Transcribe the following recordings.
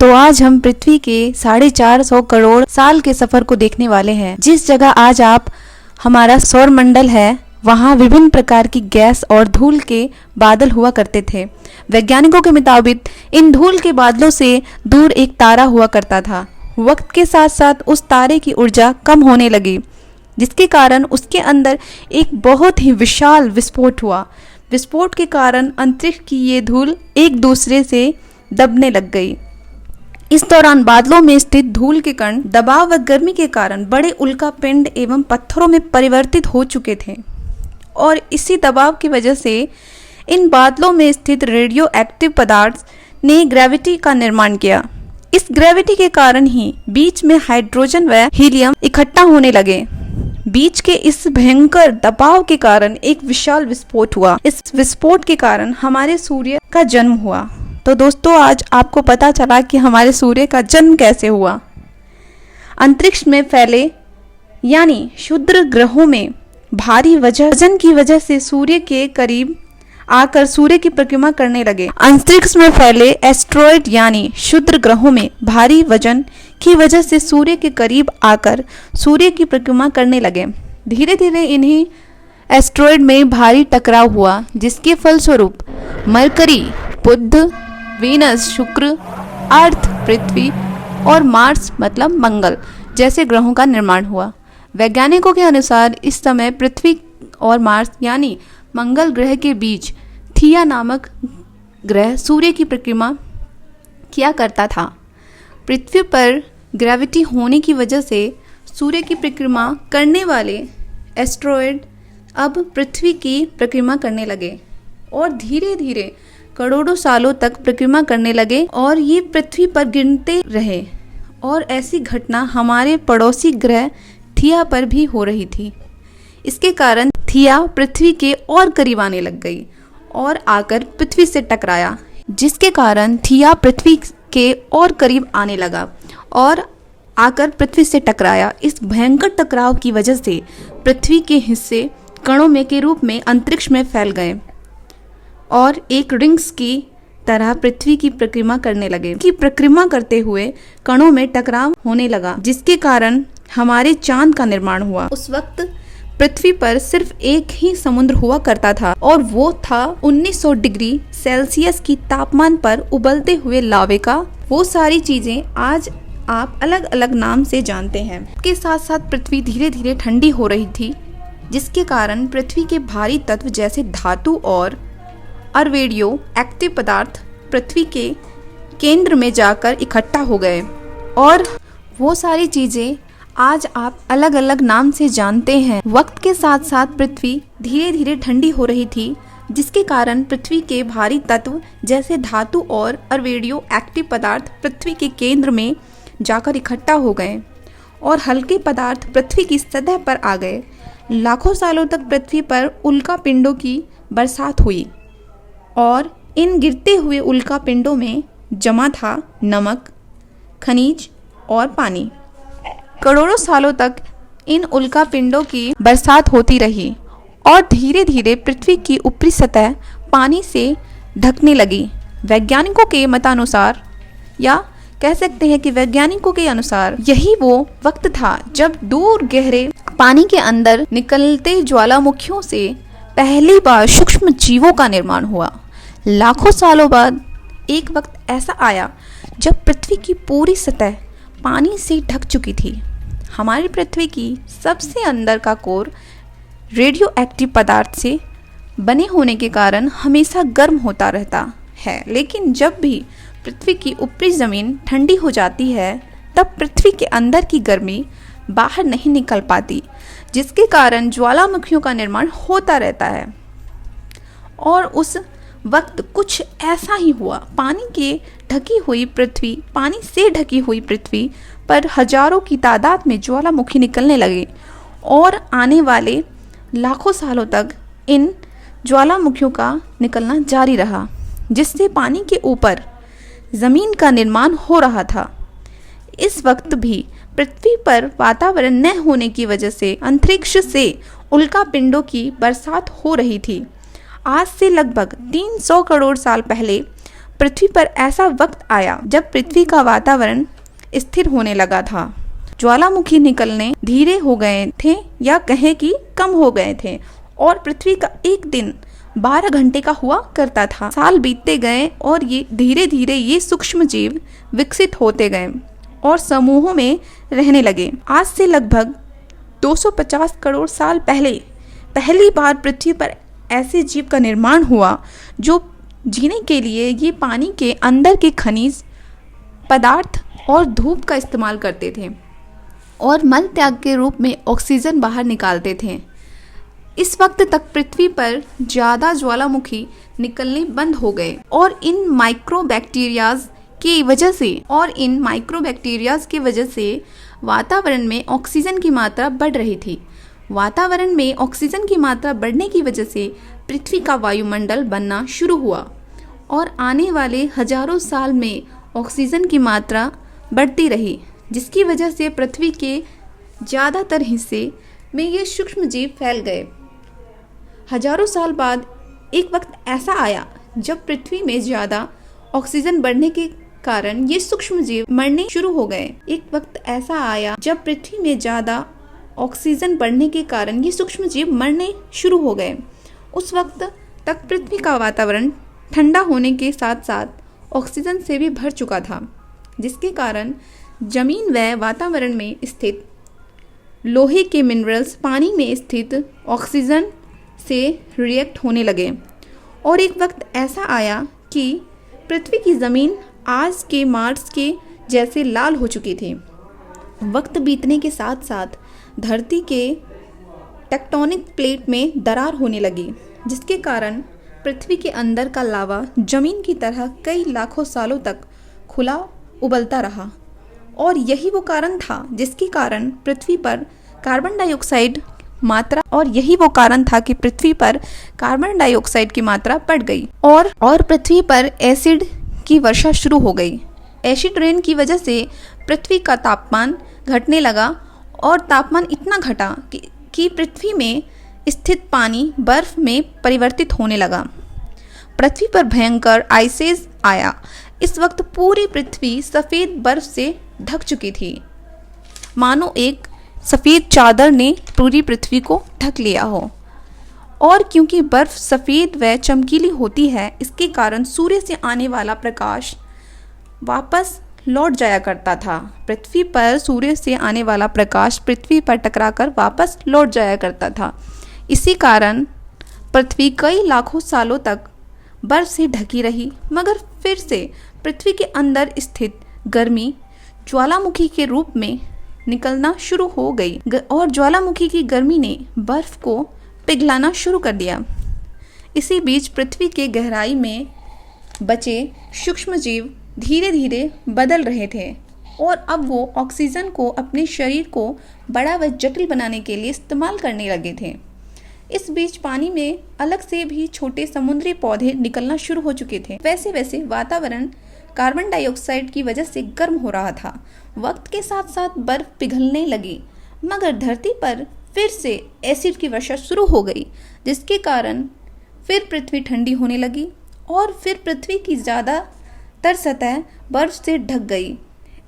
तो आज हम पृथ्वी के 450 करोड़ साल के सफर को देखने वाले हैं। जिस जगह आज आप हमारा सौर मंडल है, वहाँ विभिन्न प्रकार की गैस और धूल के बादल हुआ करते थे। वैज्ञानिकों के मुताबिक इन धूल के बादलों से दूर एक तारा हुआ करता था। वक्त के साथ साथ उस तारे की ऊर्जा कम होने लगी, जिसके कारण उसके अंदर एक बहुत ही विशाल विस्फोट हुआ। विस्फोट के कारण अंतरिक्ष की ये धूल एक दूसरे से दबने लग गई। इस दौरान बादलों में स्थित धूल के कण दबाव व गर्मी के कारण बड़े उल्का पिंड एवं पत्थरों में परिवर्तित हो चुके थे और इसी दबाव की वजह से इन बादलों में स्थित रेडियो एक्टिव पदार्थ ने ग्रेविटी का निर्माण किया। इस ग्रेविटी के कारण ही बीच में हाइड्रोजन व हीलियम इकट्ठा होने लगे। बीच के इस भयंकर दबाव के कारण एक विशाल विस्फोट हुआ। इस विस्फोट के कारण हमारे सूर्य का जन्म हुआ। तो दोस्तों, आज आपको पता चला कि हमारे सूर्य का जन्म कैसे हुआ। अंतरिक्ष में फैले यानी क्षुद्र ग्रहों में भारी वजन की वजह से सूर्य के करीब आकर सूर्य की परिक्रमा करने लगे। अंतरिक्ष में फैले एस्ट्रॉयड यानी क्षुद्र ग्रहों में भारी वजन की वजह से सूर्य के करीब आकर सूर्य की परिक्रमा करने लगे। धीरे धीरे इन्हीं एस्ट्रॉयड में भारी टकराव हुआ, जिसके फलस्वरूप मरकरी, बुध, वीनस, शुक्र, अर्थ, पृथ्वी और मार्स मतलब मंगल जैसे ग्रहों का निर्माण हुआ। वैज्ञानिकों के अनुसार इस समय पृथ्वी और मार्स यानी मंगल ग्रह के बीच थिया नामक ग्रह सूर्य की परिक्रमा किया करता था। पृथ्वी पर ग्रेविटी होने की वजह से सूर्य की परिक्रमा करने वाले एस्ट्रॉयड अब पृथ्वी की परिक्रमा करने लगे और धीरे धीरे करोड़ों सालों तक परिक्रमा करने लगे और ये पृथ्वी पर गिरते रहे। और ऐसी घटना हमारे पड़ोसी ग्रह थिया पर भी हो रही थी। इसके कारण थिया पृथ्वी के और करीब आने लग गई और आकर पृथ्वी से टकराया, जिसके कारण थिया पृथ्वी के और करीब आने लगा और आकर पृथ्वी से टकराया। इस भयंकर टकराव की वजह से पृथ्वी के हिस्से कणों में के रूप में अंतरिक्ष में फैल गए और एक रिंग्स की तरह पृथ्वी की परिक्रमा करने लगे। की परिक्रमा करते हुए कणों में टकराव होने लगा, जिसके कारण हमारे चांद का निर्माण हुआ। उस वक्त पृथ्वी पर सिर्फ एक ही समुद्र हुआ करता था और वो था 1900 डिग्री सेल्सियस की तापमान पर उबलते हुए लावे का। वो सारी चीजें आज आप अलग अलग नाम से जानते हैं। के साथ साथ पृथ्वी धीरे धीरे ठंडी हो रही थी, जिसके कारण पृथ्वी के भारी तत्व जैसे धातु और रेडियो एक्टिव पदार्थ पृथ्वी के केंद्र में जाकर इकट्ठा हो गए और वो सारी चीज़ें आज आप अलग अलग नाम से जानते हैं। वक्त के साथ साथ पृथ्वी धीरे धीरे ठंडी हो रही थी, जिसके कारण पृथ्वी के भारी तत्व जैसे धातु और रेडियो एक्टिव पदार्थ पृथ्वी के केंद्र में जाकर इकट्ठा हो गए और हल्के पदार्थ पृथ्वी की सतह पर आ गए। लाखों सालों तक पृथ्वी पर उल्का पिंडों की बरसात हुई और इन गिरते हुए उल्का पिंडों में जमा था नमक, खनिज और पानी। करोड़ों सालों तक इन उल्का पिंडों की बरसात होती रही और धीरे धीरे पृथ्वी की ऊपरी सतह पानी से ढकने लगी। वैज्ञानिकों के मतानुसार या कह सकते हैं कि वैज्ञानिकों के अनुसार यही वो वक्त था जब दूर गहरे पानी के अंदर निकलते ज्वालामुखियों से पहली बार सूक्ष्म जीवों का निर्माण हुआ। लाखों सालों बाद एक वक्त ऐसा आया जब पृथ्वी की पूरी सतह पानी से ढक चुकी थी। हमारी पृथ्वी की सबसे अंदर का कोर रेडियो एक्टिव पदार्थ से बने होने के कारण हमेशा गर्म होता रहता है, लेकिन जब भी पृथ्वी की ऊपरी ज़मीन ठंडी हो जाती है तब पृथ्वी के अंदर की गर्मी बाहर नहीं निकल पाती, जिसके कारण ज्वालामुखियों का निर्माण होता रहता है। और उस वक्त कुछ ऐसा ही हुआ। पानी से ढकी हुई पृथ्वी पर हजारों की तादाद में ज्वालामुखी निकलने लगे और आने वाले लाखों सालों तक इन ज्वालामुखियों का निकलना जारी रहा, जिससे पानी के ऊपर ज़मीन का निर्माण हो रहा था। इस वक्त भी पृथ्वी पर वातावरण न होने की वजह से अंतरिक्ष से उल्का पिंडों की बरसात हो रही थी। आज से लगभग 300 करोड़ साल पहले पृथ्वी पर ऐसा वक्त आया जब पृथ्वी का वातावरण स्थिर होने लगा था। ज्वालामुखी निकलने धीरे हो गए थे या कहें कि कम हो गए थे और पृथ्वी का एक दिन 12 घंटे का हुआ करता था। साल बीतते गए और ये धीरे धीरे ये सूक्ष्म जीव विकसित होते गए और समूहों में रहने लगे। आज से लगभग 250 करोड़ साल पहले पहली बार पृथ्वी पर ऐसे जीव का निर्माण हुआ जो जीने के लिए ये पानी के अंदर के खनिज पदार्थ और धूप का इस्तेमाल करते थे और मल त्याग के रूप में ऑक्सीजन बाहर निकालते थे। इस वक्त तक पृथ्वी पर ज़्यादा ज्वालामुखी निकलने बंद हो गए और इन माइक्रोबैक्टीरियाज की वजह से वातावरण में ऑक्सीजन की मात्रा बढ़ रही थी। वातावरण में ऑक्सीजन की मात्रा बढ़ने की वजह से पृथ्वी का वायुमंडल बनना शुरू हुआ और आने वाले हजारों साल में ऑक्सीजन की मात्रा बढ़ती रही, जिसकी वजह से पृथ्वी के ज़्यादातर हिस्से में ये सूक्ष्म जीव फैल गए। हजारों साल बाद एक वक्त ऐसा आया जब पृथ्वी में ज़्यादा ऑक्सीजन बढ़ने के कारण ये सूक्ष्म जीव मरने शुरू हो गए। एक वक्त ऐसा आया जब पृथ्वी में ज़्यादा ऑक्सीजन बढ़ने के कारण ये सूक्ष्म जीव मरने शुरू हो गए। उस वक्त तक पृथ्वी का वातावरण ठंडा होने के साथ साथ ऑक्सीजन से भी भर चुका था, जिसके कारण जमीन व वातावरण में स्थित लोहे के मिनरल्स पानी में स्थित ऑक्सीजन से रिएक्ट होने लगे और एक वक्त ऐसा आया कि पृथ्वी की ज़मीन आज के मार्स के जैसे लाल हो चुकी थी। वक्त बीतने के साथ साथ धरती के टेक्टोनिक प्लेट में दरार होने लगी, जिसके कारण पृथ्वी के अंदर का लावा जमीन की तरह कई लाखों सालों तक खुला उबलता रहा और यही वो कारण था जिसके कारण पृथ्वी पर कार्बन डाइऑक्साइड की मात्रा बढ़ गई और पृथ्वी पर एसिड की वर्षा शुरू हो गई। एसिड रेन की वजह से पृथ्वी का तापमान घटने लगा और तापमान इतना घटा कि पृथ्वी में स्थित पानी बर्फ में परिवर्तित होने लगा। पृथ्वी पर भयंकर आइसेज आया। इस वक्त पूरी पृथ्वी सफ़ेद बर्फ से ढक चुकी थी, मानो एक सफ़ेद चादर ने पूरी पृथ्वी को ढक लिया हो। और क्योंकि बर्फ सफ़ेद व चमकीली होती है, इसके कारण सूर्य से आने वाला प्रकाश वापस लौट जाया करता था। पृथ्वी पर सूर्य से आने वाला प्रकाश पृथ्वी पर टकराकर वापस लौट जाया करता था। इसी कारण पृथ्वी कई लाखों सालों तक बर्फ से ढकी रही, मगर फिर से पृथ्वी के अंदर स्थित गर्मी ज्वालामुखी के रूप में निकलना शुरू हो गई और ज्वालामुखी की गर्मी ने बर्फ को पिघलाना शुरू कर दिया। इसी बीच पृथ्वी के गहराई में बचे सूक्ष्म जीव धीरे धीरे बदल रहे थे और अब वो ऑक्सीजन को अपने शरीर को बड़ा व जटिल बनाने के लिए इस्तेमाल करने लगे थे। इस बीच पानी में अलग से भी छोटे समुद्री पौधे निकलना शुरू हो चुके थे। वैसे वैसे वातावरण कार्बन डाइऑक्साइड की वजह से गर्म हो रहा था। वक्त के साथ साथ बर्फ पिघलने लगी, मगर धरती पर फिर से एसिड की वर्षा शुरू हो गई, जिसके कारण फिर पृथ्वी ठंडी होने लगी और फिर पृथ्वी की ज़्यादातर सतह बर्फ से ढक गई।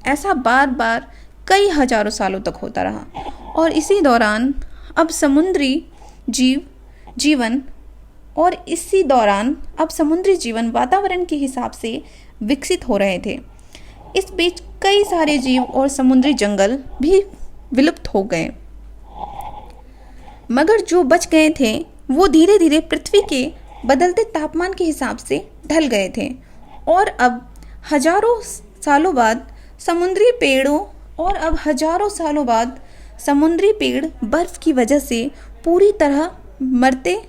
ऐसा बार बार कई हजारों सालों तक होता रहा और इसी दौरान अब समुद्री जीवन वातावरण के हिसाब से विकसित हो रहे थे। इस बीच कई सारे जीव और समुद्री जंगल भी विलुप्त हो गए, मगर जो बच गए थे वो धीरे धीरे पृथ्वी के बदलते तापमान के हिसाब से ढल गए थे और अब हजारों सालों बाद समुद्री पेड़ बर्फ की वजह से पूरी तरह मरते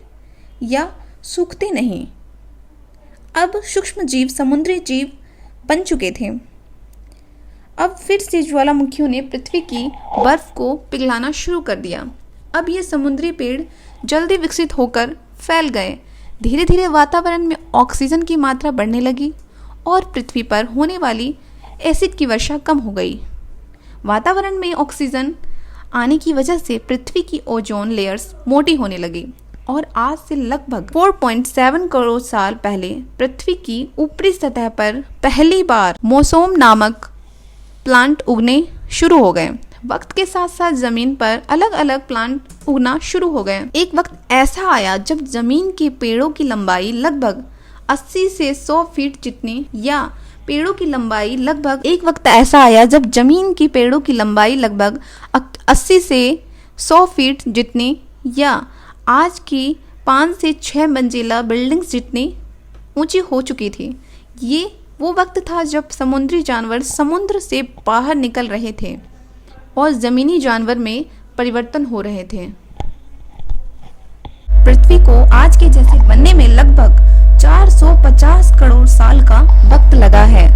या सूखते नहीं। अब सूक्ष्म जीव समुद्री जीव बन चुके थे। अब फिर से ज्वालामुखियों ने पृथ्वी की बर्फ को पिघलाना शुरू कर दिया। अब ये समुद्री पेड़ जल्दी विकसित होकर फैल गए। धीरे धीरे वातावरण में ऑक्सीजन की मात्रा बढ़ने लगी और पृथ्वी पर होने वाली एसिड की वर्षा कम हो गई। वातावरण में ऑक्सीजन आने की वजह से पृथ्वी की ओजोन लेयर्स मोटी होने लगी और आज से लगभग 4.7 करोड़ साल पहले पृथ्वी की ऊपरी सतह पर पहली बार मौसम नामक प्लांट उगने शुरू हो गए। वक्त के साथ साथ जमीन पर अलग अलग प्लांट उगना शुरू हो गए। एक वक्त ऐसा आया जब जमीन के पेड़ों की लंबाई लगभग 80 से 100 फीट जितनी या पेड़ों की लंबाई लगभग 80 से 100 फीट जितनी या आज की 5 से 6 मंजिला बिल्डिंग्स जितनी ऊंची हो चुकी थी। ये वो वक्त था जब समुद्री जानवर समुद्र से बाहर निकल रहे थे और जमीनी जानवर में परिवर्तन हो रहे थे। पृथ्वी को आज के जैसे बनने में लगभग 450 करोड़ साल का वक्त लगा है।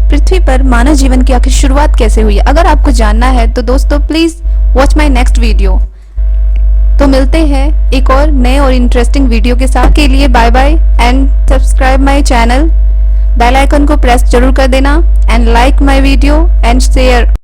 पृथ्वी पर मानव जीवन की आखिर शुरुआत कैसे हुई? अगर आपको जानना है तो दोस्तों please watch my next video. तो मिलते हैं एक और नए और इंटरेस्टिंग वीडियो के साथ। के लिए bye bye and subscribe my channel. Bell icon को प्रेस जरूर कर देना and like my video and share.